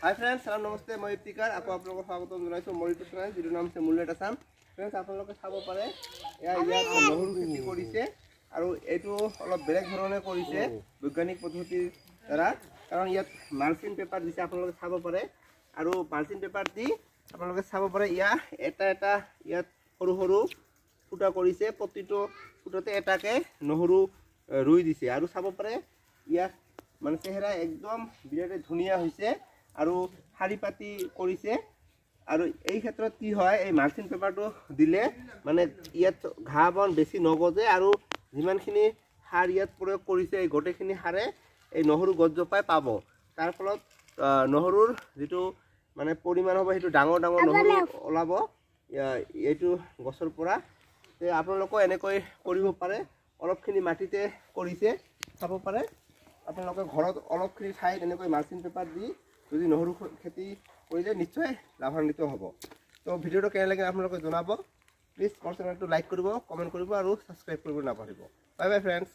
Hi friends सलाम नमस्ते मैं इफ्तिकार आपको आप लोगों को स्वागतम জনাইছো মোৰ ইউটিউব চেনেল যিটো নাম আছে মুল্লেট আসাম फ्रेंड्स আপোনালোকে চাব পাৰে ইয়াত নহৰু খেতি কৰিছে আৰু এইটো অলপ বেলেগ ধৰণে কৰিছে বৈজ্ঞানিক পদ্ধতিৰ দ্বাৰা কাৰণ ইয়াত মালচিং পেপাৰ দিছে আপোনালোকে চাব পাৰে আৰু মালচিং পেপাৰ দি আপোনালোকে চাব পাৰে এটা এটা ইয়াত সৰু সৰু ফুটা কৰিছে প্ৰতিটো ফুটাতে এটাকে নহৰু ৰুই দিছে আৰু চাব পাৰে ইয়াত মানে চেহাৰা একদম বিৰাট ধুনিয়া হৈছে আৰু হাৰি পাতি কৰিছে আৰু এই ক্ষেত্ৰত কি হয় এই মালচিং পেপাৰটো দিলে মানে ইয়াত ঘাঁহ বন বেছি নগজে আৰু যিমানখিনি সাৰ ইয়াত প্ৰয়োগ কৰিছে এই গোটেইখিনি সাৰে এই নহৰু গছজোপাই পাব তাৰ ফলত নহৰুৰ যেটো মানে পৰিমাণ হ'ব হেতু ডাঙৰ ডাঙৰ নহৰু ওলাব এইটো গছৰ পৰা তে আপোনালোকে এনেকৈ কৰিব পাৰে অলপখিনি মাটিতে কৰিছে চাব পাৰে আপোনালোকে ঘৰত অলপখিনি ঠাইত এনেকৈ মালচিং পেপাৰ দি যদি নহৰু খেতি কৰিলে নিশ্চয় লাভান্বিত হ'ব তো ভিডিওটো কেনে লাগে আপোনালোকে জনাব প্লিজ মোৰ চেনেলটো লাইক কৰিব কমেন্ট কৰিব আৰু সাবস্ক্ৰাইব কৰিব নাপাহৰিব বাই বাই ফ্ৰেন্ডস।